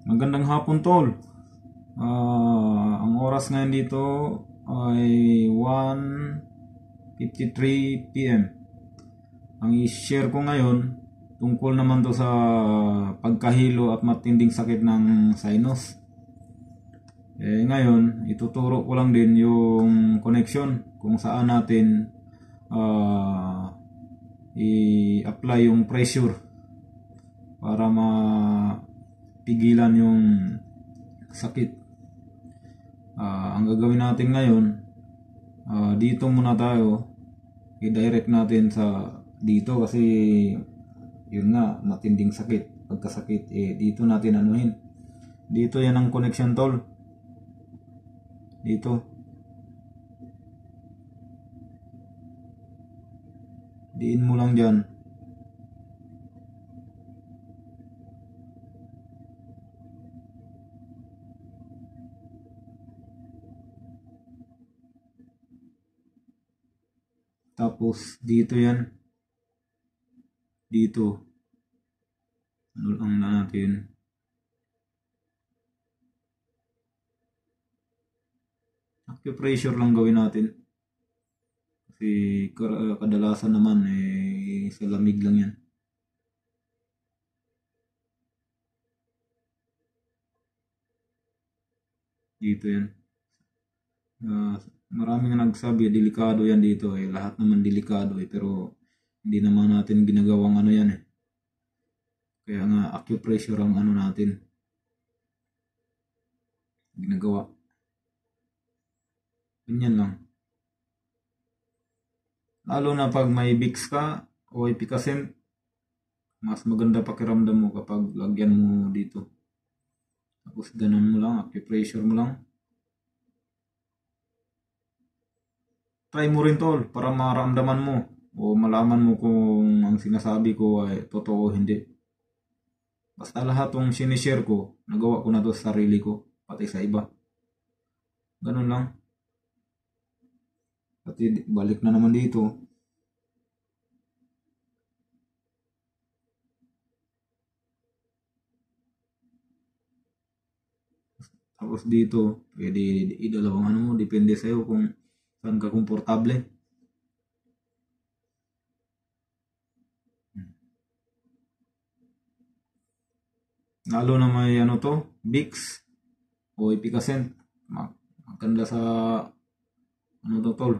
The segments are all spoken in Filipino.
Magandang hapon, tol. Ang oras ngayon dito ay 1:53 p.m. Ang i-share ko ngayon tungkol naman to sa pagkahilo at matinding sakit ng sinus. Ngayon, ituturo ko lang din yung connection kung saan natin i-apply yung pressure para mapigilan yung sakit. Ang gagawin natin ngayon, dito muna tayo, i-direct natin sa dito kasi yun nga, matinding sakit, pagkasakit, dito natin anuhin. Dito yan ang connection, tol. Dito. Diin mo lang dyan. Tapos dito yan. Dito. Ano lang na natin. Acupressure lang gawin natin. Kasi kadalasan naman sa lamig lang yan. Dito yan. Maraming nagsabi delikado yan dito. Lahat naman delikado pero hindi naman natin ginagawang ano yan Kaya nga acupressure ang ano natin ginagawa. Ganyan lang. Lalo na pag may Vicks ka o Epicacent, mas maganda pakiramdam mo kapag lagyan mo dito. Tapos ganun mo lang, acupressure mo lang. Try mo rin, tol, para maramdaman mo o malaman mo kung ang sinasabi ko ay totoo o hindi. Basta lahat ng sinishare ko, nagawa ko na to sa sarili ko, pati sa iba. Ganun lang. Pati balik na naman dito. Tapos dito, pwede idalawang ano mo, depende sa'yo kung saan ka komportable. Lalo na may ano to, Vicks o Epicacent. Maganda sa ano to, tol.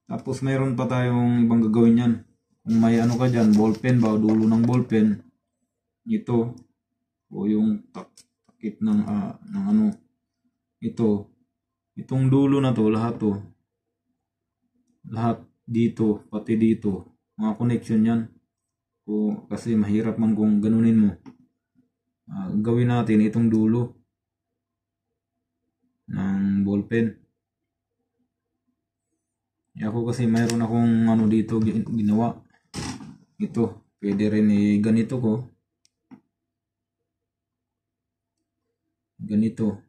Tapos mayroon pa tayong ibang gagawin yan. Kung may ano ka dyan, ballpen ba o dulo ng ballpen, ito o yung takip ng ano, itong dulo na to, lahat dito, pati dito, mga connection yan. Kasi mahirap man kung ganunin mo. Gawin natin itong dulo ng ballpen. Ako kasi mayroon akong ano dito ginawa. Ito, pwede rin ganito ko. Ganito.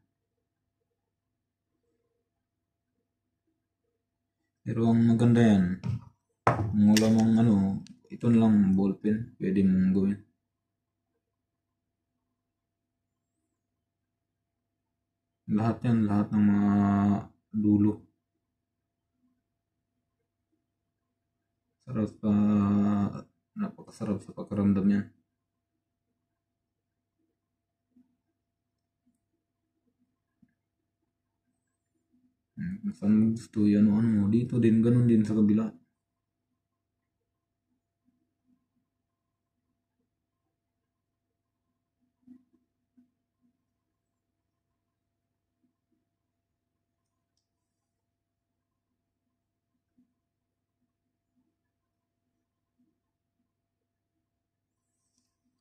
Pero ang maganda yan, kung wala mong ano, ito na lang ballpen, pwede mong gawin. Lahat yan, lahat ng mga dulo. Sarap napakasarap sa pakiramdam yan. Saan gusto yan ano, dito din, ganun din sa kabila.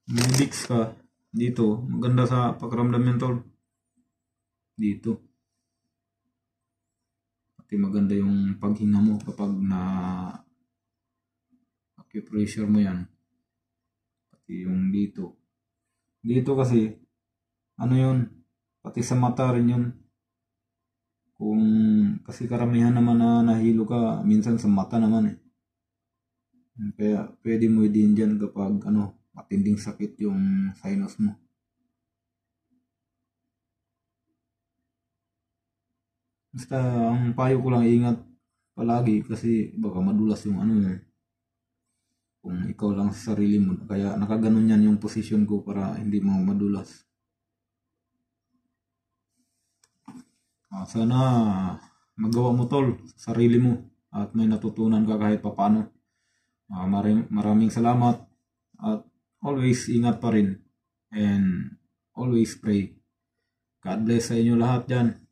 May Vicks ka dito, maganda sa pakiramdam yan, tol. Dito. Pati maganda yung paghinga mo kapag na acupressure mo yan. Pati yung dito. Dito kasi, ano yun, pati sa mata rin yun. Kasi karamihan naman na nahilo ka, minsan sa mata naman Kaya pwede mo din dyan kapag matinding sakit yung sinus mo. Basta ang payo ko lang, ingat palagi kasi baka madulas yung ano mo. Kung ikaw lang sa sarili mo, kaya nakaganon yan yung posisyon ko para hindi mo madulas. Sana magawa mo tol sa sarili mo at may natutunan ka kahit papano. Maraming salamat at always ingat pa rin and always pray. God bless sa inyo lahat dyan.